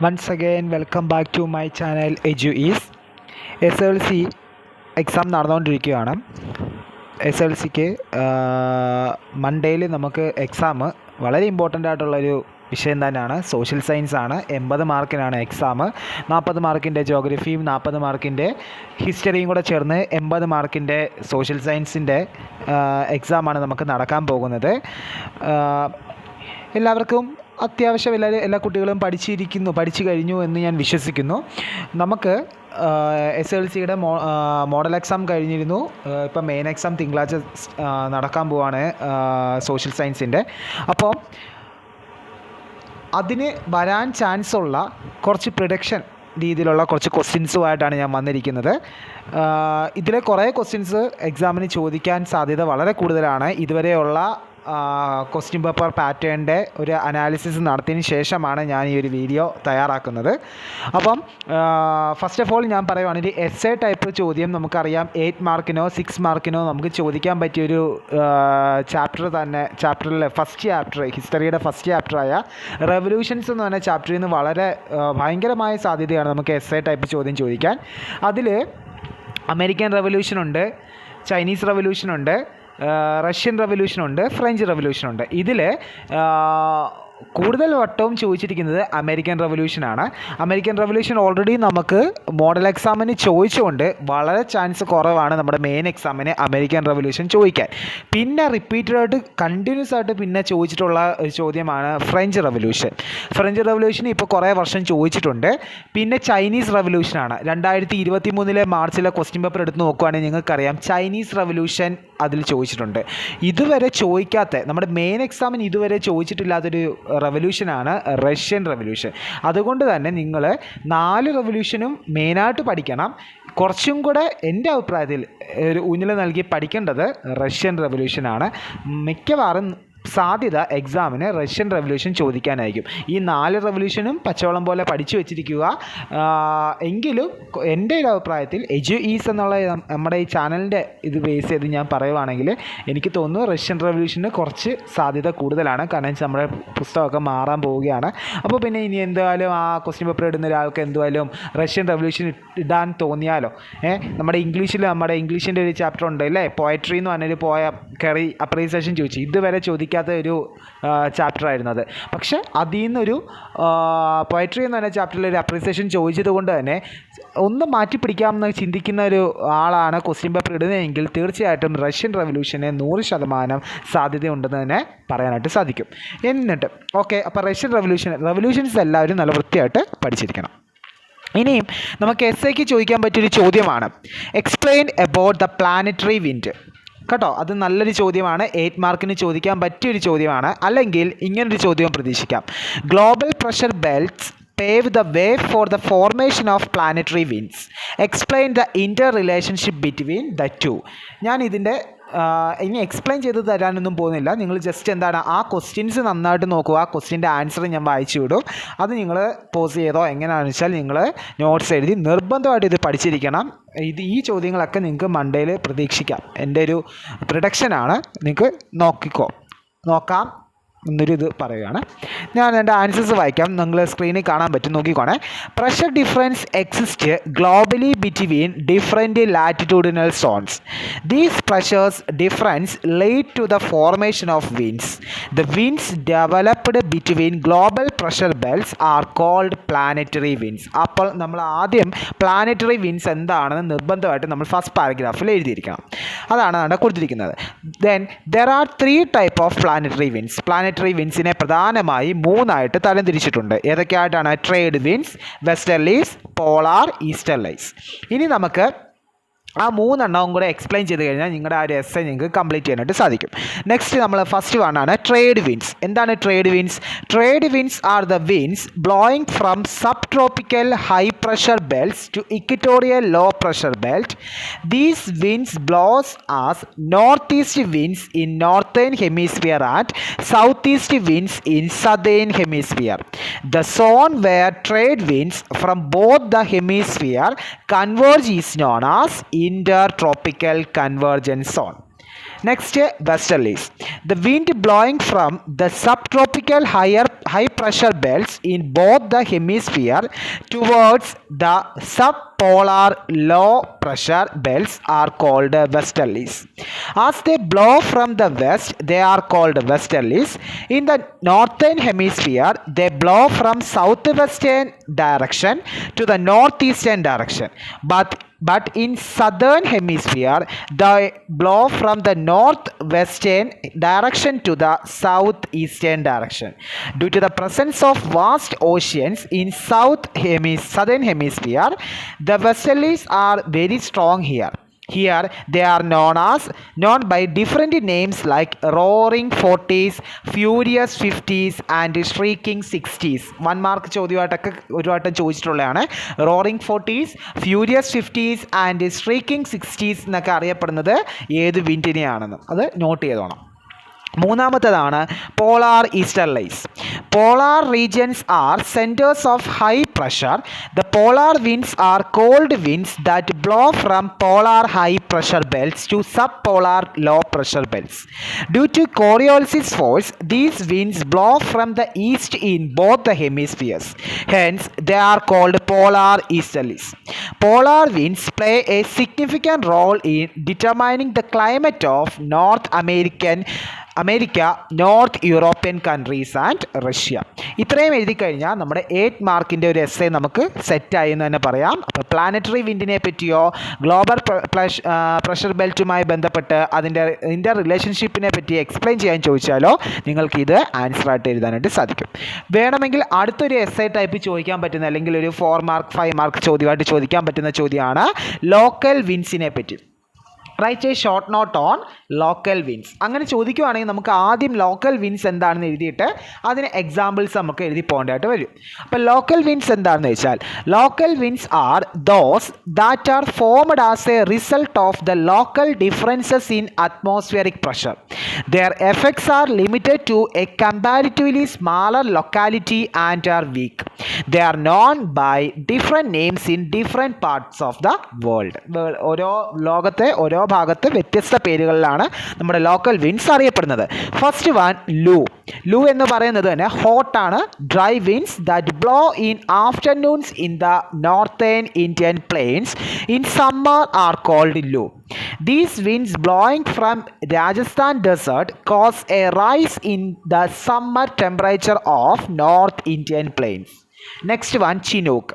Once again, welcome back to my channel EduEase. SLC exam നടന്നുകൊണ്ടിരിക്കുകയാണ്. SLCക്ക് മൺഡേയിൽ നമുക്ക് exam വളരെ important ആയിട്ടുള്ളൊരു വിഷയം തന്നെയാണ്. സോഷ്യൽ സയൻസ് ആണ്. 80 മാർക്കിനാണ് എക്സാം. 40 മാർക്കിൻ്റെ ജോഗ്രഫിയും 40 മാർക്കിൻ്റെ ഹിസ്റ്ററിയും കൂടെ ചേർന്ന് 80 മാർക്കിൻ്റെ സോഷ്യൽ സയൻസിൻ്റെ എക്സാമാണ് നമുക്ക് നടക്കാൻ പോകുന്നത്. എല്ലാവർക്കും അത്യാവശ്യം എല്ലാ കുട്ടികളും പഠിച്ചു കഴിഞ്ഞു എന്ന് ഞാൻ വിശ്വസിക്കുന്നു. നമുക്ക് SLCയുടെ മോഡൽ എക്സാം കഴിഞ്ഞിരുന്നു. ഇപ്പം മെയിൻ എക്സാം തിങ്കളാഴ്ച നടക്കാൻ പോവാണ് സോഷ്യൽ സയൻസിൻ്റെ. അപ്പോൾ അതിന് വരാൻ ചാൻസ് ഉള്ള കുറച്ച് പ്രിഡിക്ഷൻ രീതിയിലുള്ള കുറച്ച് ക്വസ്റ്റ്യൻസുമായിട്ടാണ് ഞാൻ വന്നിരിക്കുന്നത്. ഇതിലെ കുറേ ക്വസ്റ്റ്യൻസ് എക്സാമിന് ചോദിക്കാൻ സാധ്യത വളരെ കൂടുതലാണ്. ഇതുവരെയുള്ള ക്വസ്റ്റ്യൻ പേപ്പർ പാറ്റേണിൻ്റെ ഒരു അനാലിസിസ് നടത്തിയതിന് ശേഷമാണ് ഞാൻ ഈ ഒരു വീഡിയോ തയ്യാറാക്കുന്നത്. അപ്പം ഫസ്റ്റ് ഓഫ് ഓൾ ഞാൻ പറയുവാണെങ്കിൽ എസ്സേ ടൈപ്പ് ചോദ്യം നമുക്കറിയാം 8 മാർക്കിനോ 6 മാർക്കിനോ നമുക്ക് ചോദിക്കാൻ പറ്റിയൊരു ചാപ്റ്ററിലെ ഫസ്റ്റ് ചാപ്റ്റർ, ഹിസ്റ്ററിയുടെ ഫസ്റ്റ് ചാപ്റ്ററായ റെവല്യൂഷൻസ് എന്ന് പറഞ്ഞ ചാപ്റ്ററിൽ നിന്ന് വളരെ ഭയങ്കരമായ സാധ്യതയാണ് നമുക്ക് എസ്സേ ടൈപ്പ് ചോദ്യം ചോദിക്കാൻ. അതിൽ അമേരിക്കൻ റെവല്യൂഷനുണ്ട്, ചൈനീസ് റെവല്യൂഷനുണ്ട്, റഷ്യൻ റെവല്യൂഷനുണ്ട്, ഫ്രഞ്ച് റെവല്യൂഷനുണ്ട്. ഇതിൽ കൂടുതൽ വട്ടവും ചോദിച്ചിരിക്കുന്നത് അമേരിക്കൻ റെവല്യൂഷനാണ്. അമേരിക്കൻ റെവല്യൂഷൻ ഓൾറെഡി നമുക്ക് മോഡൽ എക്സാമിന് ചോദിച്ചുകൊണ്ട് വളരെ ചാൻസ് കുറവാണ് നമ്മുടെ മെയിൻ എക്സാമിന് അമേരിക്കൻ റെവല്യൂഷൻ ചോദിക്കാൻ. പിന്നെ റിപ്പീറ്റഡായിട്ട് കണ്ടിന്യൂസ് ആയിട്ട് പിന്നെ ചോദിച്ചിട്ടുള്ള ഒരു ചോദ്യമാണ് ഫ്രഞ്ച് റെവല്യൂഷൻ. ഫ്രഞ്ച് റെവല്യൂഷൻ ഇപ്പോൾ കുറേ വർഷം ചോദിച്ചിട്ടുണ്ട്. പിന്നെ ചൈനീസ് റെവല്യൂഷനാണ്. 2023 മാർച്ചിലെ ക്വസ്റ്റ്യൻ പേപ്പർ എടുത്ത് നോക്കുകയാണെങ്കിൽ നിങ്ങൾക്കറിയാം ചൈനീസ് റെവല്യൂഷൻ അതിൽ ചോദിച്ചിട്ടുണ്ട്. ഇതുവരെ ചോദിക്കാത്ത, നമ്മുടെ മെയിൻ എക്സാമിന് ഇതുവരെ ചോദിച്ചിട്ടില്ലാത്തൊരു റെവല്യൂഷനാണ് റഷ്യൻ റെവല്യൂഷൻ. അതുകൊണ്ട് തന്നെ നിങ്ങൾ 4 റെവല്യൂഷനും മെയിനായിട്ട് പഠിക്കണം. കുറച്ചും കൂടെ എൻ്റെ അഭിപ്രായത്തിൽ ഒരു ഊന്നൽ നൽകി പഠിക്കേണ്ടത് റഷ്യൻ റെവല്യൂഷനാണ്. മിക്കവാറും സാധ്യത എക്സാമിന് റഷ്യൻ റെവല്യൂഷൻ ചോദിക്കാനായിരിക്കും. ഈ 4 റെവല്യൂഷനും പച്ചവെള്ളം പോലെ പഠിച്ചു വെച്ചിരിക്കുക. എങ്കിലും എൻ്റെ ഒരു അഭിപ്രായത്തിൽ EduEase എന്നുള്ള നമ്മുടെ ഈ ചാനലിൻ്റെ ഇത് ബേസ് ചെയ്ത് ഞാൻ പറയുവാണെങ്കിൽ എനിക്ക് തോന്നുന്നു റഷ്യൻ റെവല്യൂഷന് കുറച്ച് സാധ്യത കൂടുതലാണ്. കാരണം നമ്മുടെ പുസ്തകമൊക്കെ മാറാൻ പോവുകയാണ്. അപ്പോൾ പിന്നെ ഇനി എന്തായാലും ആ ക്വസ്റ്റ്യൻ പേപ്പർ ഇടുന്ന ഒരാൾക്ക് എന്തായാലും റഷ്യൻ റെവല്യൂഷൻ ഇടാൻ തോന്നിയാലോ. നമ്മുടെ ഇംഗ്ലീഷിൻ്റെ ഒരു ചാപ്റ്റർ ഉണ്ട് അല്ലേ, പോയട്രി എന്ന് പറഞ്ഞൊരു കറി അപ്രീസിയേഷൻ ചോദിച്ചു. ഇതുവരെ ചോദിക്കാത്ത ഒരു ചാപ്റ്റർ ആയിരുന്നത്. പക്ഷേ അതിൽ നിന്നൊരു പോയട്രി എന്ന് പറഞ്ഞ ചാപ്റ്ററിൽ ഒരു അപ്രീസിയേഷൻ ചോദിച്ചത് കൊണ്ട് തന്നെ ഒന്ന് മാറ്റി പിടിക്കാമെന്ന് ചിന്തിക്കുന്ന ഒരു ആളാണ് ക്വസ്റ്റ്യൻ പേപ്പർ ഇടുന്നതെങ്കിൽ തീർച്ചയായിട്ടും റഷ്യൻ റെവല്യൂഷന് 100% സാധ്യതയുണ്ടെന്ന് തന്നെ പറയാനായിട്ട് സാധിക്കും. എന്നിട്ട് ഓക്കെ, അപ്പോൾ റഷ്യൻ റെവല്യൂഷൻസ് എല്ലാവരും നല്ല വൃത്തിയായിട്ട് പഠിച്ചിരിക്കണം. ഇനിയും നമുക്ക് എസ്സേക്ക് ചോദിക്കാൻ പറ്റിയൊരു ചോദ്യമാണ് explain about the planetary wind. കേട്ടോ, അത് നല്ലൊരു ചോദ്യമാണ്. 8 മാർക്കിന് ചോദിക്കാൻ പറ്റിയൊരു ചോദ്യമാണ്. അല്ലെങ്കിൽ ഇങ്ങനൊരു ചോദ്യം പ്രതീക്ഷിക്കാം. Global pressure belts pave the way for the formation of planetary winds. Explain the interrelationship between the two. ഞാൻ ഇതിൻ്റെ ഇനി എക്സ്പ്ലെയിൻ ചെയ്ത് തരാനൊന്നും പോകുന്നില്ല. നിങ്ങൾ ജസ്റ്റ് എന്താണ് ആ ക്വസ്റ്റ്യൻസ് നന്നായിട്ട് നോക്കുക. ആ ക്വസ്റ്റ്യൻ്റെ ആൻസർ ഞാൻ വായിച്ചു വിടും. അത് നിങ്ങൾ പോസ് ചെയ്തോ എങ്ങനെയാണെന്ന് വെച്ചാൽ നിങ്ങൾ നോട്ട്സ് എഴുതി നിർബന്ധമായിട്ട് ഇത് പഠിച്ചിരിക്കണം. ഈ ചോദ്യങ്ങളൊക്കെ നിങ്ങൾക്ക് മൺഡേയിൽ പ്രതീക്ഷിക്കാം. എൻ്റെ ഒരു പ്രൊഡക്ഷനാണ്. നിങ്ങൾക്ക് നോക്കാം എന്നൊരു ഇത് പറയുകയാണ്. ഞാൻ എൻ്റെ ആൻസേഴ്സ് വായിക്കാം. നിങ്ങൾ സ്ക്രീനിൽ കാണാൻ പറ്റും, നോക്കിക്കോണേ. Pressure difference exist globally between different latitudinal zones. These pressures difference lead to the formation of winds. The winds developed between global pressure belts are called planetary winds. അപ്പോൾ നമ്മൾ ആദ്യം പ്ലാനറ്ററി വിൻഡ്സ് എന്താണെന്ന് നിർബന്ധമായിട്ട് നമ്മൾ ഫസ്റ്റ് പാരഗ്രാഫിൽ എഴുതിയിരിക്കണം. അതാണ് അവിടെ കൊടുത്തിരിക്കുന്നത്. Then there are 3 type of planetary winds. Planetary വിൻഡ്സിനെ പ്രധാനമായി 3ആയിട്ട് തരംതിരിച്ചിട്ടുണ്ട്. ഏതൊക്കെയായിട്ടാണ്? Trade winds, westerlies, polar, easterlies. ഇനി നമുക്ക് ആ 3 എണ്ണവും കൂടെ എക്സ്പ്ലെയിൻ ചെയ്ത് കഴിഞ്ഞാൽ നിങ്ങളുടെ ആ ഒരു എസ്സേ നിങ്ങൾക്ക് കംപ്ലീറ്റ് ചെയ്യാനായിട്ട് സാധിക്കും. നെക്സ്റ്റ് നമ്മൾ ഫസ്റ്റ് വണ്ണാണ് ട്രേഡ് വിൻഡ്സ്. എന്താണ് trade winds? Trade winds are the winds blowing from subtropical high pressure belts to equatorial low pressure belt. These winds blows as north east winds in northern hemisphere and south east winds in southern hemisphere. The zone where trade winds from both the hemisphere converge is known as intertropical convergence zone. Next, westerlies. The wind blowing from the subtropical high pressure belts in both the hemisphere towards the subpolar low pressure belts are called westerlies. As they blow from the west, they are called westerlies. In the northern hemisphere, they blow from southwestern direction to the northeastern direction. But in southern hemisphere, they blow from the northwestern direction to the southeastern direction. Due to the presence of vast oceans in southern hemisphere, the westerlies are very strong here. Here they are known by different names like roaring 40s, furious 50s and shrieking 60s. 1 mark ചോദ്യമായിട്ടൊക്കെ ഒരു വട്ടം ചോദിച്ചിട്ടുള്ളതാണ്. Roaring 40s, furious 50s and shrieking 60s എന്നൊക്കെ അറിയപ്പെടുന്നത് ഏത് വിൻഡിനെയാണെന്ന് അത് note ചെയ്തോണം. മൂന്നാമത്തേതാണ് polar easterlies. Polar regions are centres of high pressure. The polar winds are cold winds that blow from polar high pressure belts to sub polar low pressure belts. Due to Coriolis force, these winds blow from the east in both the hemispheres. Hence, they are called polar easterlies. Polar winds play a significant role in determining the climate of North America, North European countries and Russia. ഇത്രയും എഴുതി കഴിഞ്ഞാൽ നമ്മുടെ 8 മാർക്കിൻ്റെ ഒരു essay നമുക്ക് സെറ്റായി എന്ന് തന്നെ പറയാം. അപ്പോൾ പ്ലാനറ്ററി വിൻഡിനെ പറ്റിയോ ഗ്ലോബൽ പ്രഷർ ബെൽറ്റുമായി ബന്ധപ്പെട്ട് അതിൻ്റെ റിലേഷൻഷിപ്പിനെ പറ്റി എക്സ്പ്ലെയിൻ ചെയ്യാൻ ചോദിച്ചാലോ നിങ്ങൾക്ക് ഇത് ആൻസർ ആയിട്ട് എഴുതാനായിട്ട് സാധിക്കും. വേണമെങ്കിൽ അടുത്തൊരു എസ്സേ ടൈപ്പ് ചോദിക്കാൻ പറ്റുന്ന അല്ലെങ്കിൽ ഒരു 4 മാർക്ക് 5 മാർക്ക് ചോദ്യമായിട്ട് ചോദിക്കാൻ പറ്റുന്ന ചോദ്യമാണ് ലോക്കൽ വിൻസിനെ പറ്റി. Right a short note on local wins. അങ്ങനെ ചോദിക്കുവാണെങ്കിൽ നമുക്ക് ആദ്യം ലോക്കൽ വിൻസ് എന്താണെന്ന് എഴുതിയിട്ട് അതിന് എക്സാമ്പിൾസ് നമുക്ക് എഴുതി പോകേണ്ടതായിട്ട് വരും. അപ്പോൾ ലോക്കൽ വിൻസ് എന്താണെന്ന് വെച്ചാൽ local wins are those that are formed as A result of the local differences in atmospheric pressure. Their effects are limited to a comparatively smaller locality and are weak. They are known by different names in different parts of the world. ഓരോ ലോകത്തെ ഓരോ ഭാഗത്ത് വ്യത്യസ്ത പേരുകളിലാണ് നമ്മുടെ local winds അറിയപ്പെടുന്നത്. First one loo എന്ന് പറയുന്നത് തന്നെ ഹോട്ടാണ്. Dry winds that blow in afternoons in the northern Indian plains in summer are called loo. These winds blowing from Rajasthan desert cause a rise in the summer temperature of North Indian plains. Next one, Chinook.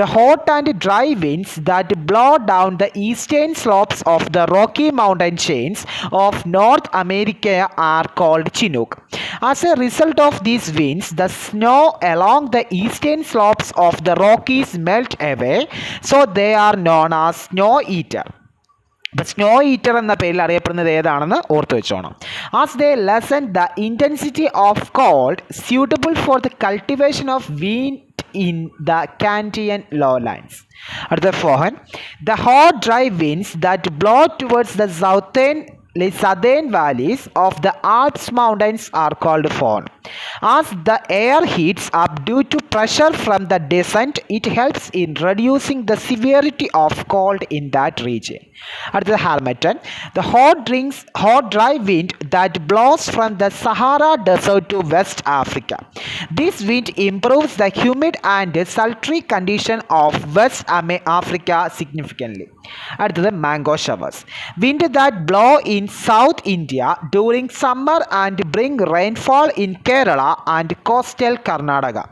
The hot and dry winds that blow down the eastern slopes of the Rocky Mountain chains of North America are called Chinook. As a result of these winds, the snow along the eastern slopes of the Rockies melt away, so they are known as snow eater. The snow eater എന്ന പേരിൽ അറിയപ്പെടുന്നത് ഏതാണെന്ന് ഓർത്തു വെച്ചോണം. As they lessen the intensity of cold suitable for the cultivation of wheat in the Canadian lowlands. അടുത്ത ഫോഹൻ. The hot dry winds that blow towards the southern valleys of the Alps mountains are called fohn. As the air heats up due to pressure from the descent, it helps in reducing the severity of cold in that region. അടുത്തത് ഹാർമറ്റൻ. The hot dry wind that blows from the Sahara desert to West Africa. This wind improves the humid and sultry condition of West Africa significantly. അടുത്തത് mango showers. Wind that blow in South India during summer and bring rainfall in Kerala and coastal Karnataka.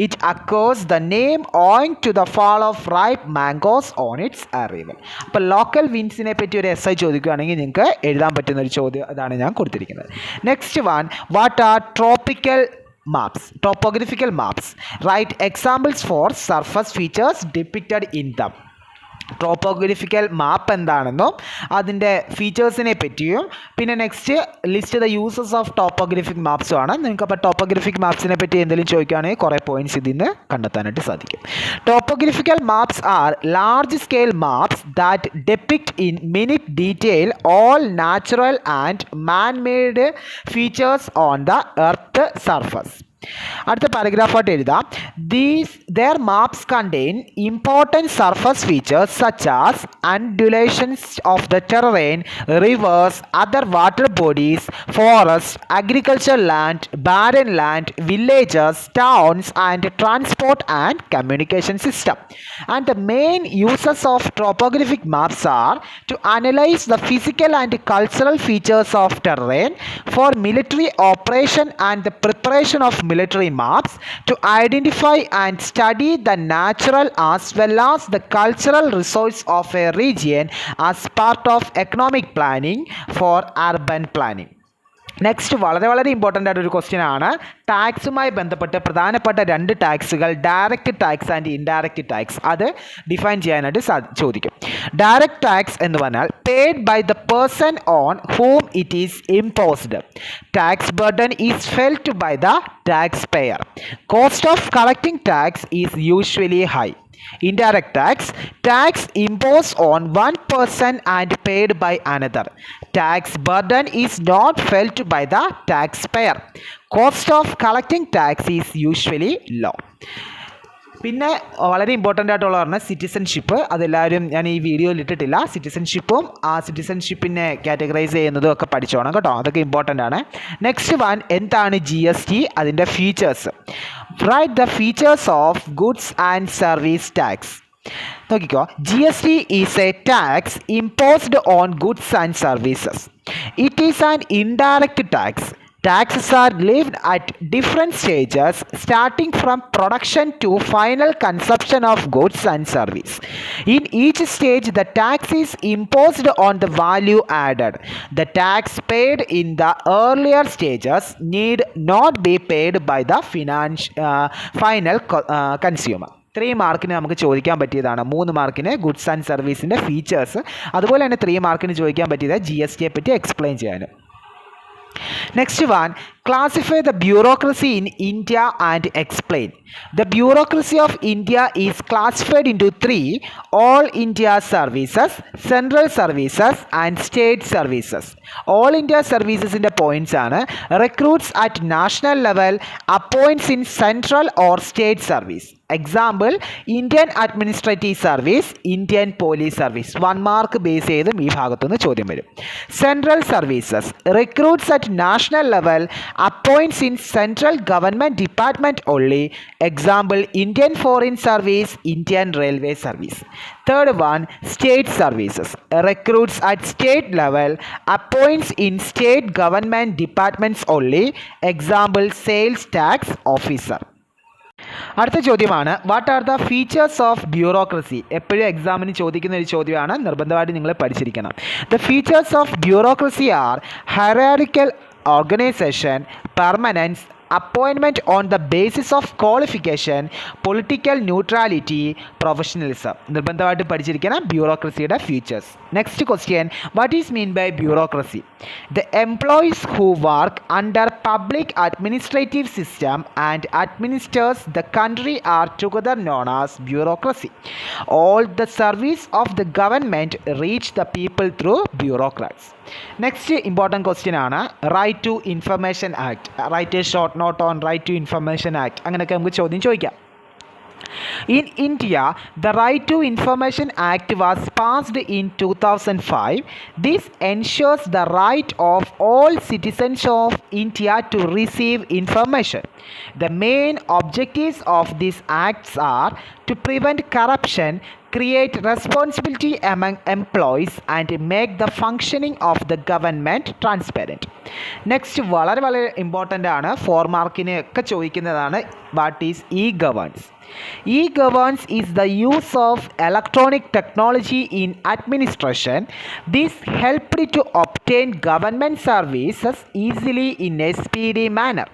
It occurs the name owing to the fall of ripe mangoes on its arrival. അപ്പോൾ local വിൻസിനെ പറ്റി ഒരു SI ചോദിക്കുകയാണെങ്കിൽ നിങ്ങൾക്ക് എഴുതാൻ പറ്റുന്ന ഒരു ചോദ്യം അതാണ് ഞാൻ കൊടുത്തിരിക്കുന്നത്. Next one, what are topographical maps. Write examples for surface features depicted in them. Topographical map എന്താണെന്നും അതിൻ്റെ ഫീച്ചേഴ്സിനെ പറ്റിയും പിന്നെ next list the uses of topographic മാപ്സും ആണ്. നിങ്ങൾക്ക് അപ്പോൾ ടോപ്പോഗ്രഫിക് മാപ്സിനെ പറ്റി എന്തെങ്കിലും ചോദിക്കുകയാണെങ്കിൽ കുറേ പോയിന്റ്സ് ഇതിൽ നിന്ന് കണ്ടെത്താനായിട്ട് സാധിക്കും. Topographical maps are large scale maps that ഡെപിക്റ്റ് in minute detail all natural and man made features on the earth surface. അടുത്ത പാരഗ്രാഫായിട്ട് എഴുതാം. Their maps contain important surface features such as undulations of the terrain, rivers, other water bodies, forests, agricultural land, barren land, villages, towns, and transport and communication system. And the main uses of topographic maps are to analyze the physical and cultural features of terrain, for military operation and the preparation of military maps, to identify and study the natural as well as the cultural resource of a region as part of economic planning for urban planning. Next വളരെ important ആയിട്ടൊരു question ആണ്. ടാക്സുമായി ബന്ധപ്പെട്ട് പ്രധാനപ്പെട്ട 2 ടാക്സുകൾ, direct tax and indirect tax, അത് define ചെയ്യാനായിട്ട് ചോദിക്കും. ഡയറക്റ്റ് ടാക്സ് എന്ന് പറഞ്ഞാൽ paid by the person on whom it is imposed. Tax burden is felt by the tax payer. Cost of collecting tax is usually high. Indirect tax imposed on one person and paid by another. Tax burden is not felt by the taxpayer. Cost of collecting tax is usually low. പിന്നെ വളരെ important ആയിട്ടുള്ള പറഞ്ഞാൽ citizenship. അതെല്ലാവരും ഞാൻ ഈ വീഡിയോയിൽ ഇട്ടിട്ടില്ല. സിറ്റിസൺഷിപ്പും ആ സിറ്റിസൺഷിപ്പിനെ കാറ്റഗറൈസ് ചെയ്യുന്നതും ഒക്കെ പഠിച്ചോണം കേട്ടോ, അതൊക്കെ ഇമ്പോർട്ടൻ്റ് ആണ്. നെക്സ്റ്റ് വൺ, എന്താണ് GST, അതിൻ്റെ features. Write the features of goods and service tax. നോക്കിക്കോ, GST is A tax imposed on goods and services. It is an indirect tax. Taxes are levied at different stages, starting from production to final consumption of goods and service. In each stage, the tax is imposed on the value added. The tax paid in the earlier stages need not be paid by the final consumer. 3 മാർക്കിന് നമുക്ക് ചോദിക്കാൻ പറ്റിയതാണ്. 3 മാർക്കിന് goods and സർവീസിൻ്റെ features, അതുപോലെ തന്നെ 3 മാർക്കിന് ചോദിക്കാൻ പറ്റിയത് GSTയെ പറ്റി എക്സ്പ്ലെയിൻ ചെയ്യാനും. Next one, classify the bureaucracy in India and explain. The bureaucracy of India is classified into 3: All India services, Central services and State services. All India services in the points are recruits at national level, appoints in central or state service. Example, Indian Administrative Service, Indian Police Service. 1 mark base ചെയ്തും ഈ ഭാഗത്തുനിന്ന് ചോദ്യം വരും. Central services, recruits at national level, appoints in central government department only. Example, Indian Foreign Service, Indian Railway Service. Third one, state services, recruits at state level, appoints in state government departments only. Example, sales tax officer. അടുത്ത ചോദ്യമാണ്, what are the features of bureaucracy. എപ്പോഴും എക്സാമിന് ചോദിക്കുന്ന ഒരു ചോദ്യമാണ്, നിർബന്ധമായിട്ട് നിങ്ങൾ പഠിച്ചിരിക്കണം. The features of bureaucracy are hierarchical organisation, permanence, appointment on the basis of qualification, political neutrality, professionalism. നിർബന്ധമായിട്ട് പഠിച്ചിരിക്കണം ബ്യൂറോക്രസിയുടെ features. Next question, what is mean by bureaucracy? The employees who work under public administrative system and administers the country are together known as bureaucracy. All the service of the government reach the people through bureaucrats. Next important question ആണ് right to information act. Write a short note on right to information act. അങ്ങനെയൊക്കെ നമുക്ക് ചോദ്യം ചോദിക്കാം. In India, the Right to Information Act was passed in 2005. This ensures the right of all citizens of India to receive information. The main objectives of these acts are to prevent corruption, create responsibility among employees and make the functioning of the government transparent. Next വളരെ important ആണ്, 4 മാർക്കിന് ഒക്കെ ചോദിക്കുന്നതാണ്. What is e-governance? E-governance is the use of electronic technology in administration. This helped to obtain government services easily in a speedy manner.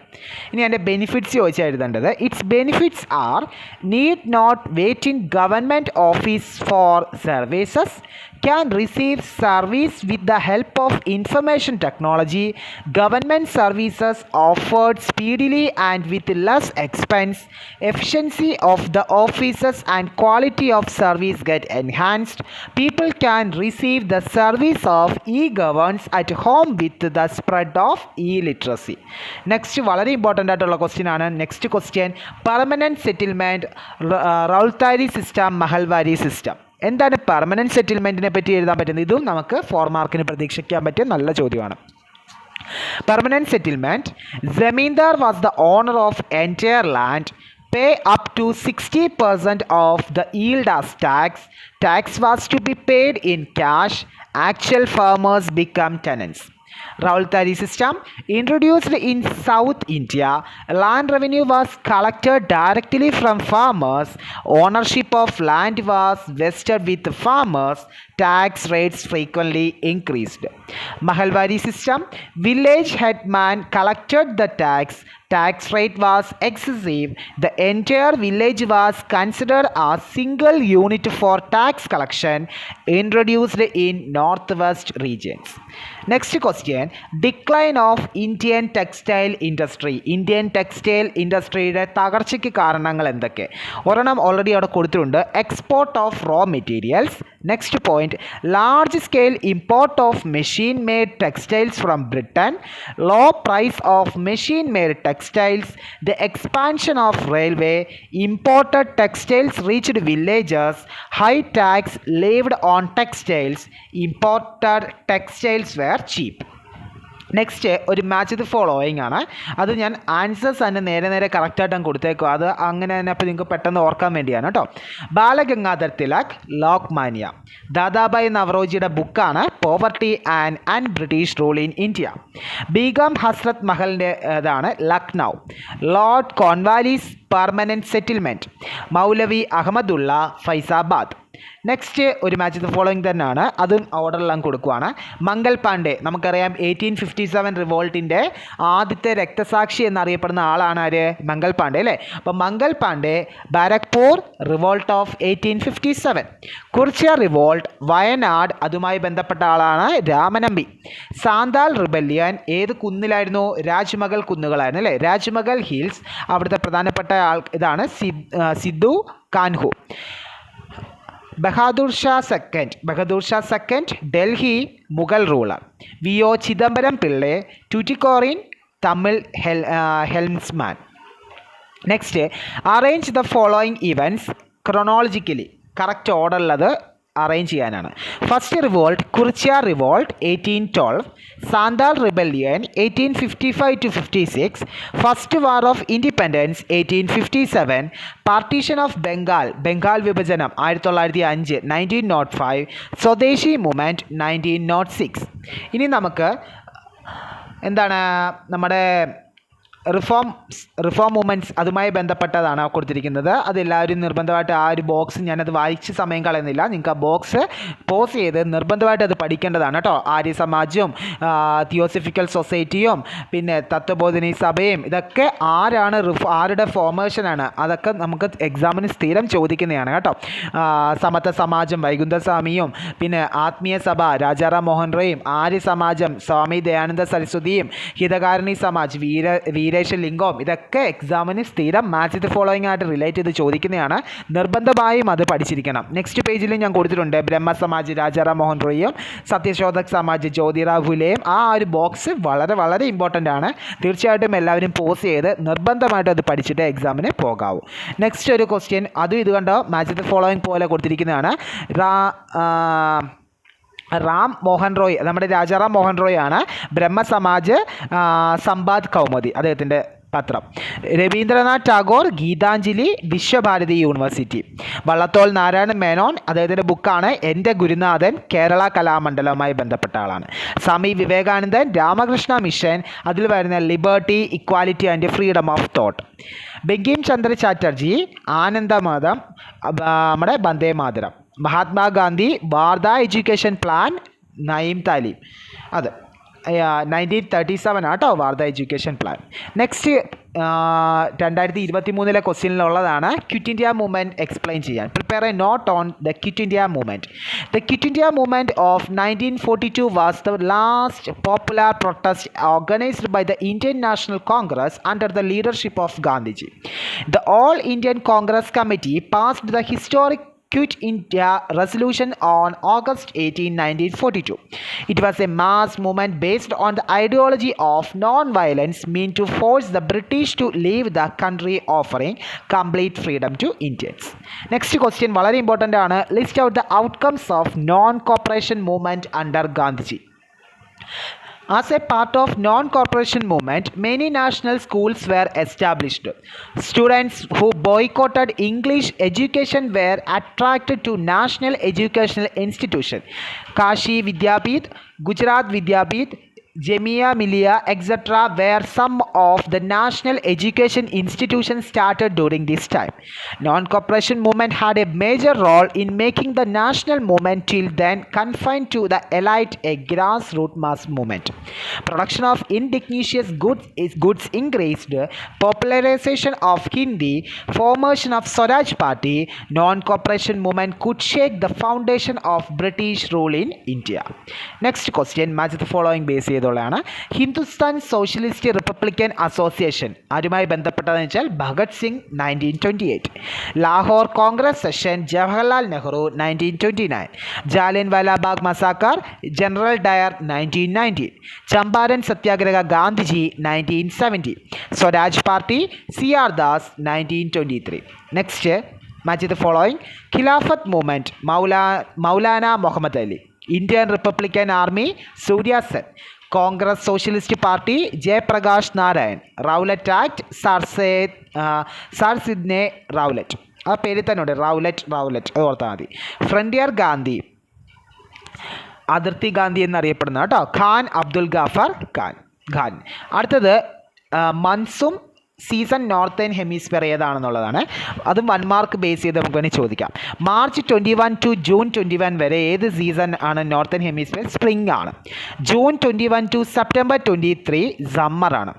ഇനി അതിൻ്റെ benefits ചോദിച്ചാൽ എഴുതേണ്ടത്, its benefits are need not wait in government office for services, can receive service with the help of information technology, government services offered speedily and with less expense, efficiency of the offices and quality of service get enhanced. People can receive the service of e-governance at home with the spread of e-literacy. Next വളരെ important ആയിട്ടുള്ള question ആണ്. Next question permanent settlement Ryotwari system Mahalwari system. എന്താണ് permanent സെറ്റിൽമെൻറ്റിനെ പറ്റി എഴുതാൻ പറ്റുന്നത്? ഇതും നമുക്ക് 4 മാർക്കിന് പ്രതീക്ഷിക്കാൻ പറ്റിയ നല്ല ചോദ്യമാണ്. Permanent settlement. Zamindar was the owner of entire land. Pay up to 60% of the yield as tax. Tax was to be paid in cash. Actual farmers become tenants. Raultari system introduced in South India. Land revenue was collected directly from farmers. Ownership of land was vested with farmers. Tax rates frequently increased. Mahalwari system. Village headman collected the tax. Tax rate was excessive. The entire village was considered a single unit for tax collection. Introduced in northwest regions. Next question. Decline of Indian textile industry. Indian textile industryയുടെ തകർച്ചയ്ക്ക് കാരണങ്ങൾ എന്തൊക്കെ? ഒരെണ്ണം already അവിടെ കൊടുത്തിട്ടുണ്ട്. Export of raw materials. Next point, large scale import of machine made textiles from Britain. Low price of machine made textiles. The expansion of railway. Imported textiles reached villages. High tax levied on textiles. Imported textiles were cheap. Next ഒരു match the following ആണ്. അത് ഞാൻ answers തന്നെ നേരെ കറക്റ്റായിട്ട് ഞാൻ കൊടുത്തേക്കും. അത് അങ്ങനെ തന്നെ അപ്പോൾ നിങ്ങൾക്ക് പെട്ടെന്ന് ഓർക്കാൻ വേണ്ടിയാണ് കേട്ടോ. ബാലഗംഗാധർ തിലക്, ലോക്മാന്യ. ദാദാബായ് നവറോജിയുടെ ബുക്കാണ് poverty and British rule in India. Begum Hazrat മഹലിൻ്റെ ഇതാണ് Lucknow. Lord Cornwallis permanent settlement. Maulvi Ahmadullah, Faizabad. Next ഒരു മാച്ച് ദ ഫോളോയിങ് തന്നെയാണ്, അതും ഓർഡറെല്ലാം കൊടുക്കുവാണ്. മംഗൾ പാണ്ഡെ, നമുക്കറിയാം 1857 റിവോൾട്ടിൻ്റെ ആദ്യത്തെ രക്തസാക്ഷി എന്നറിയപ്പെടുന്ന ആളാണ് ആര്? മംഗൾ പാണ്ഡെ അല്ലേ. അപ്പോൾ Mangal Pandey, Barrackpore revolt of 1857. Kurichiya revolt, Wayanad, അതുമായി ബന്ധപ്പെട്ട ആളാണ് രാമനമ്പി. സാന്താൾ റിബല്യൻ ഏത് കുന്നിലായിരുന്നു? രാജ്മഹൽ കുന്നുകളായിരുന്നു അല്ലേ, രാജ്മഹൽ ഹിൽസ്. അവിടുത്തെ പ്രധാനപ്പെട്ട ആൾ ഇതാണ് Sidhu Kanhu. Bahadur Shah second, Delhi Mughal ruler. V O Chidambaram Pillai, Tuticorin, Tamil helmsman. Next, arrange the following events chronologically. Correct ഓർഡറിലത് അറേഞ്ച് ചെയ്യാനാണ്. First revolt Kurichiya revolt 1812. Santhal rebellion 1855-56. First war of independence 1857. Partition of Bengal വിഭജനം 1905 1905. സ്വദേശി മൂവ്മെൻറ്റ് 1906. ഇനി നമുക്ക് എന്താണ് നമ്മുടെ റിഫോം മൂവ്മെൻറ്റ്സ് അതുമായി ബന്ധപ്പെട്ടതാണ് കൊടുത്തിരിക്കുന്നത്. അതെല്ലാവരും നിർബന്ധമായിട്ട് ആ ഒരു ബോക്സ്, ഞാനത് വായിച്ച് സമയം കളയുന്നില്ല, നിങ്ങൾക്ക് ആ ബോക്സ് പോസ് ചെയ്ത് നിർബന്ധമായിട്ട് അത് പഠിക്കേണ്ടതാണ് കേട്ടോ. ആര്യ സമാജവും തിയോസഫിക്കൽ സൊസൈറ്റിയും പിന്നെ തത്വബോധിനി സഭയും ഇതൊക്കെ ആരുടെ ഫോർമേഷനാണ്, അതൊക്കെ നമുക്ക് എക്സാമിന് സ്ഥിരം ചോദിക്കുന്നതാണ് കേട്ടോ. സമത്വ സമാജം വൈകുണ്ഠസ്വാമിയും പിന്നെ ആത്മീയ സഭ രാജാറാം മോഹൻ റോയും, ആര്യ സമാജം സ്വാമി ദയാനന്ദ സരസ്വതിയും, ഹിതകാരിണി സമാജ് വീരേശ ലിംഗവും, ഇതൊക്കെ എക്സാമിന് സ്ഥിരം മാച്ച് ദ ഫോളോയിങ് ആയിട്ട് റിലേറ്റ് ചെയ്ത് ചോദിക്കുന്നതാണ്. നിർബന്ധമായും അത് പഠിച്ചിരിക്കണം. നെക്സ്റ്റ് പേജിൽ ഞാൻ കൊടുത്തിട്ടുണ്ട് ബ്രഹ്മ സമാജ് രാജാറാം മോഹൻ റോയും, സത്യശോധക് സമാജ് ജ്യോതിറാവ് ഫുലെയും. ആ ഒരു ബോക്സ് വളരെ ഇമ്പോർട്ടൻ്റ് ആണ്. തീർച്ചയായിട്ടും എല്ലാവരും പോസ് ചെയ്ത് നിർബന്ധമായിട്ട് അത് പഠിച്ചിട്ട് എക്സാമിന് പോകാവൂ. നെക്സ്റ്റ് ഒരു ക്വസ്റ്റ്യൻ, അതും ഇത് കണ്ടോ, മാച്ച് ദ ഫോളോയിങ് പോലെ കൊടുത്തിരിക്കുന്നതാണ്. റാം മോഹൻ റോയ്, നമ്മുടെ രാജാറാം മോഹൻ റോയ് ആണ്. ബ്രഹ്മസമാജ് സമ്പാദ് കൗമുദി അദ്ദേഹത്തിൻ്റെ പത്രം. രവീന്ദ്രനാഥ് ടാഗോർ ഗീതാഞ്ജലി വിശ്വഭാരതി യൂണിവേഴ്സിറ്റി. വള്ളത്തോൾ നാരായണ മേനോൻ, അദ്ദേഹത്തിൻ്റെ ബുക്കാണ് എൻ്റെ ഗുരുനാഥൻ, കേരള കലാമണ്ഡലവുമായി ബന്ധപ്പെട്ട ആളാണ്. സ്വാമി വിവേകാനന്ദൻ രാമകൃഷ്ണ മിഷൻ, അതിൽ വരുന്ന liberty, equality and freedom of thought. Bankim Chandra Chatterjee Anandamath, നമ്മുടെ വന്ദേ മാതരം. Mahatma Gandhi Wardha education plan, Nai Talim. അത് 1937 ആട്ടോ വാർദ്ധ എഡ്യൂക്കേഷൻ പ്ലാൻ. നെക്സ്റ്റ് 2023 ക്വസ്റ്റ്യനിലുള്ളതാണ് ക്വിറ്റ് ഇന്ത്യ മൂവ്മെൻറ്റ് എക്സ്പ്ലെയിൻ ചെയ്യാൻ. Prepare a note on the quit India movement. Of quit India മൂവ്മെൻറ്റ് ഓഫ് 1942 was the last popular protest organised by the Indian National Congress under the leadership of Gandhiji. The all Indian Congress committee passed the historic Quit India resolution on August 18, 1942. It was a mass movement based on the ideology of non-violence meant to force the British to leave the country, offering complete freedom to Indians. Next question വളരെ important ആണ്. List out the outcomes of non-cooperation movement under Gandhiji. As a part of non-cooperation movement, many national schools were established. Students who boycotted English education were attracted to national educational institutions. Kashi Vidyapith, Gujarat Vidyapith, Jamia Millia, etc. were some of the national education institutions started during this time. Non-cooperation movement had a major role in making the national movement till then confined to the elite, a grassroots mass movement. Production of indigenous goods increased, popularization of Hindi, formation of Swaraj Party. Non-cooperation movement could shake the foundation of British rule in India. Next question, match the following base. Hindustan socialist republican association ആരുമായി ബന്ധപ്പെട്ടതെന്ന് വെച്ചാൽ Bhagat Singh 1928, Lahore Congress session Jawaharlal Nehru 1929, Jallian Wala Bagh massacre general Dyer 1919, Champaran Satyagraha Gandhiji 1970, Swaraj party CR Das 1923. Next match the following. Khilafat movement Maulana Muhammad Ali, Indian republican army Surya Sen, Congress socialist party Jayaprakash Narayan, Rowlatt act sir Sidney Rowlatt, ആ പേരിൽ തന്നെ ഉണ്ട് Rowlatt അത് ഓർത്താൽ മതി. ഫ്രണ്ടിയർ ഗാന്ധി, അതിർത്തി ഗാന്ധി എന്നറിയപ്പെടുന്ന കേട്ടോ, ഖാൻ അബ്ദുൽ ഗാഫർ ഖാൻ. അടുത്തത് മൺസൂൺ സീസൺ നോർത്തേൺ ഹെമിസ്ഫിയർ ഏതാണെന്നുള്ളതാണ്. അതും 1 മാർക്ക് ബേസ് ചെയ്ത് നമുക്ക് വേണമെങ്കിൽ ചോദിക്കാം. മാർച്ച് 21 ടു ജൂൺ 21 വരെ ഏത് സീസൺ ആണ് നോർത്തേൺ ഹെമിസ്ഫിയർ? സ്പ്രിംഗ് ആണ്. ജൂൺ 21 ടു സെപ്റ്റംബർ 23 സമ്മർ ആണ്.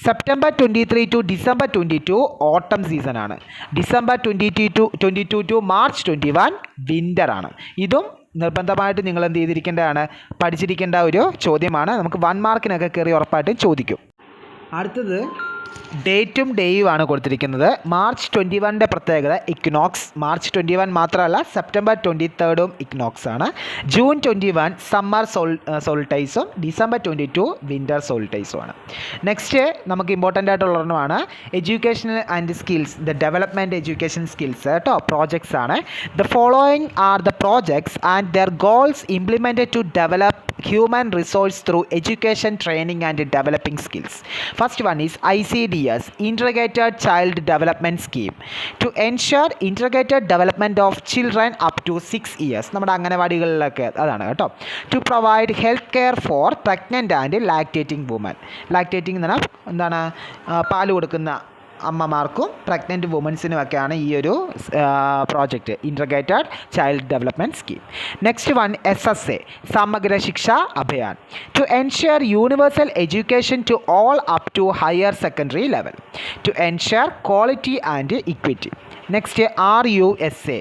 September 23 to December 22 autumn season ആണ്. ഡിസംബർ 22 ടു മാർച്ച് 21 വിൻ്റർ ആണ്. ഇതും നിർബന്ധമായിട്ട് നിങ്ങൾ എന്ത് ചെയ്തിരിക്കേണ്ടതാണ്, പഠിച്ചിരിക്കേണ്ട ഒരു ചോദ്യമാണ്. നമുക്ക് 1 മാർക്കിനൊക്കെ കയറി ഉറപ്പായിട്ടും ചോദിക്കും. അടുത്തത് ഡേറ്റും ഡേയുമാണ് കൊടുത്തിരിക്കുന്നത്. മാർച്ച് 21 പ്രത്യേകത ഇക്വിനോക്സ്. മാർച്ച് 21 മാത്രമല്ല സെപ്റ്റംബർ 23 ഇക്വിനോക്സ് ആണ്. ജൂൺ 21 സമ്മർ സോൾട്ടൈസും ഡിസംബർ 22 വിൻ്റർ സോൾട്ടൈസും ആണ്. നെക്സ്റ്റ് നമുക്ക് ഇമ്പോർട്ടൻ്റ് ആയിട്ടുള്ള ഒരെണ്ണമാണ് educational and skills, the development education skills കേട്ടോ, പ്രോജക്ട്സ് ആണ്. The following are the projects and their goals implemented to develop human resource through education, training and developing skills. First one is ICDS, Integrated Child Development Scheme, to ensure integrated development of children up to 6 years. നമ്മുടെ അംഗനവാടികളിലൊക്കെ അതാണ് കേട്ടോ. To provide health care for pregnant and lactating women. Lactating എന്ന് പറഞ്ഞാൽ എന്താണ്, പാല് കൊടുക്കുന്ന അമ്മമാർക്കും pregnant വുമൻസിനുമൊക്കെയാണ് ഈ ഒരു project, integrated child development scheme. Next one SSA, Samagra Shiksha Abhiyan, to ensure universal education to all up to higher secondary level, to ensure quality and equity. Next RUSA,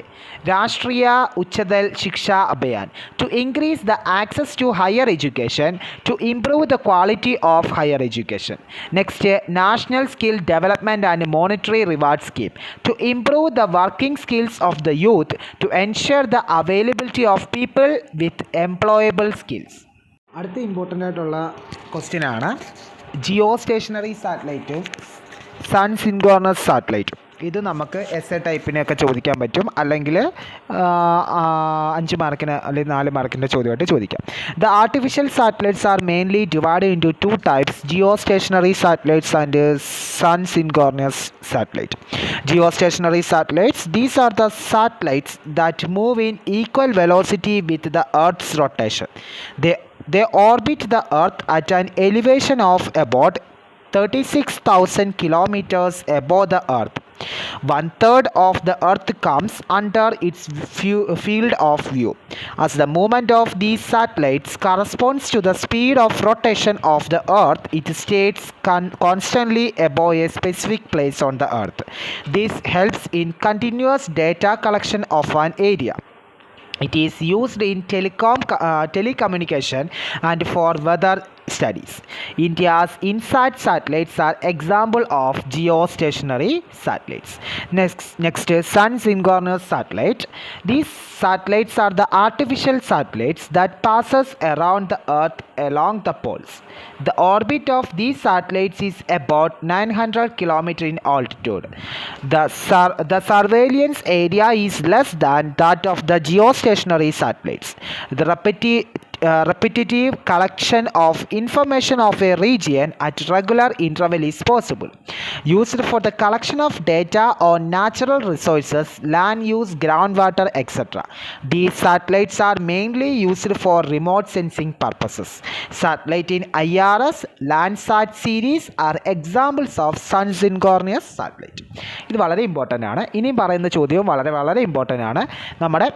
Rashtriya Uchchatar Shiksha Abhiyan, to increase the access to higher education, to improve the quality of higher education. Next national skill development and monetary reward scheme, to improve the working skills of the youth, to ensure the availability of people with employable skills. അടുത്ത important ആയിട്ടുള്ള question ആണ് Jio stationery സാറ്റലൈറ്റും sun synchronous സാറ്റലൈറ്റും. ഇത് നമുക്ക് SA ടൈപ്പിനെയൊക്കെ ചോദിക്കാൻ പറ്റും, അല്ലെങ്കിൽ 5 മാർക്കിന് അല്ലെങ്കിൽ 4 മാർക്കിൻ്റെ ചോദ്യമായിട്ട് ചോദിക്കാം. The artificial satellites are mainly divide into 2 types, geostationary satellites and sun synchronous satellite. Geostationary satellites, these are the satellites that move in equal velocity with the earth's rotation. They orbit the Earth at an elevation of about 36,000 kilometers above the Earth. 1/3 of the Earth comes under its field of view. As the movement of these satellites corresponds to the speed of rotation of the Earth, it stays constantly above a specific place on the Earth. This helps in continuous data collection of an area. It is used in telecommunication and for weather studies. India's INSAT satellites are example of geostationary satellites. Next is Sun Synchronous satellite. These satellites are the artificial satellites that passes around the Earth along the poles. The orbit of these satellites is about 900 km in altitude. The surveillance area is less than that of the geostationary satellites. The repetitive collection of information of a region at regular interval is possible. Used for the collection of data on natural resources, land use, groundwater, etc. These satellites are mainly used for remote sensing purposes. Satellite in IRS Landsat series are examples of Sun Synchronous satellite. ഇത് വളരെ important ആണ്. ഇനിയും പറയുന്ന ചോദ്യവും വളരെ വളരെ important ആണ്. നമ്മുടെ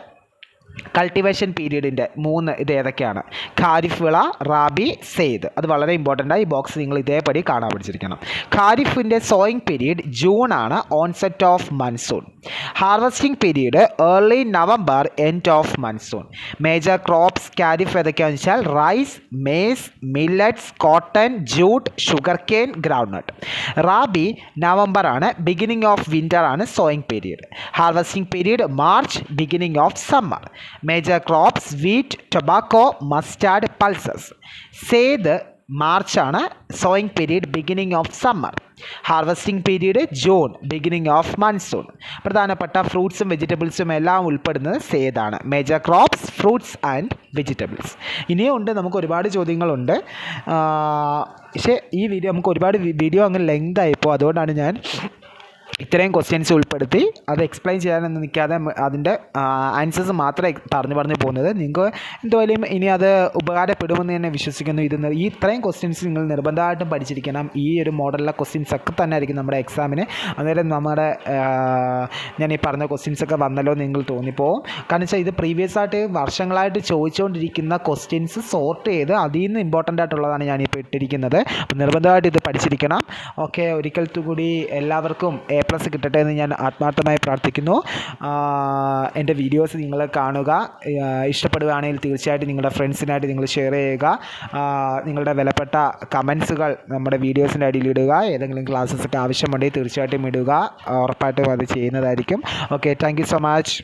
കൾട്ടിവേഷൻ പീരീഡിൻ്റെ 3 ഇത് ഏതൊക്കെയാണ്? ഖാരിഫ് വിള, റാബി, സെയ്ദ്. അത് വളരെ ഇമ്പോർട്ടൻ്റ് ആണ്. ഈ ബോക്സ് നിങ്ങൾ ഇതേപടി കാണാൻ പഠിച്ചിരിക്കണം. ഖാരിഫിൻ്റെ സോയിങ് പീരീഡ് ജൂൺ ആണ്, onset of monsoon. Harvesting period early November, end of monsoon. Major crops kharif ഏതൊക്കെയാണെന്ന് വെച്ചാൽ rice, maize, millets, cotton, jute, sugar cane, groundnut. Rabi November ആണ്, ബിഗിനിങ് ഓഫ് വിൻ്റർ ആണ് sowing period. Harvesting period March, beginning of summer. Major crops wheat, tobacco, mustard, pulses. Zaid March ആണ്, sowing period beginning of summer. Harvesting period June, beginning of monsoon. പ്രധാനപ്പെട്ട ഫ്രൂട്ട്സും വെജിറ്റബിൾസും എല്ലാം ഉൾപ്പെടുന്നത് സെയ്ദാണ്. Major crops, fruits and vegetables. ഇനിയും ഉണ്ട്, നമുക്ക് ഒരുപാട് ചോദ്യങ്ങളുണ്ട്. പക്ഷേ ഈ വീഡിയോ നമുക്ക് ഒരുപാട് വീഡിയോ അങ്ങ് ലെങ്ത് ആയിപ്പോൾ അതുകൊണ്ടാണ് ഞാൻ ഇത്രയും ക്വസ്റ്റ്യൻസ് ഉൾപ്പെടുത്തി അത് എക്സ്പ്ലെയിൻ ചെയ്യാനൊന്നും നിൽക്കാതെ അതിൻ്റെ ആൻസേഴ്സ് മാത്രമേ പറഞ്ഞു പോകുന്നത്. നിങ്ങൾക്ക് എന്തായാലും ഇനി അത് ഉപകാരപ്പെടുമെന്ന് തന്നെ വിശ്വസിക്കുന്നു. ഈ ഇത്രയും ക്വസ്റ്റ്യൻസ് നിങ്ങൾ നിർബന്ധമായിട്ടും പഠിച്ചിരിക്കണം. ഈ ഒരു മോഡലിലെ ക്വസ്റ്റ്യൻസ് ഒക്കെ തന്നെ ആയിരിക്കും നമ്മുടെ എക്സാമിന്. അന്നേരം നമ്മുടെ ഞാൻ ഈ പറഞ്ഞ ക്വസ്റ്റ്യൻസൊക്കെ വന്നല്ലോ നിങ്ങൾ തോന്നിപ്പോവും. കാരണം വെച്ചാൽ ഇത് പ്രീവിയസ് ആയിട്ട് വർഷങ്ങളായിട്ട് ചോദിച്ചുകൊണ്ടിരിക്കുന്ന ക്വസ്റ്റ്യൻസ് സോർട്ട് ചെയ്ത് അതിൽ നിന്ന് ഇമ്പോർട്ടൻ്റ് ആയിട്ടുള്ളതാണ് ഞാനിപ്പോൾ ഇട്ടിരിക്കുന്നത്. അപ്പോൾ നിർബന്ധമായിട്ട് ഇത് പഠിച്ചിരിക്കണം. ഓക്കെ, ഒരിക്കൽ കൂടി എല്ലാവർക്കും A+ കിട്ടട്ടെ എന്ന് ഞാൻ ആത്മാർത്ഥമായി പ്രാർത്ഥിക്കുന്നു. എൻ്റെ വീഡിയോസ് നിങ്ങൾ കാണുക. ഇഷ്ടപ്പെടുകയാണെങ്കിൽ തീർച്ചയായിട്ടും നിങ്ങളുടെ ഫ്രണ്ട്സിനായിട്ട് നിങ്ങൾ ഷെയർ ചെയ്യുക. നിങ്ങളുടെ വിലപ്പെട്ട കമൻസുകൾ നമ്മുടെ വീഡിയോസിൻ്റെ അടിയിൽ ഇടുക. ഏതെങ്കിലും ക്ലാസ്സസൊക്കെ ആവശ്യമുണ്ടെങ്കിൽ തീർച്ചയായിട്ടും ഇടുക. ഉറപ്പായിട്ടും അത് ചെയ്യുന്നതായിരിക്കും. Okay, thank you so much.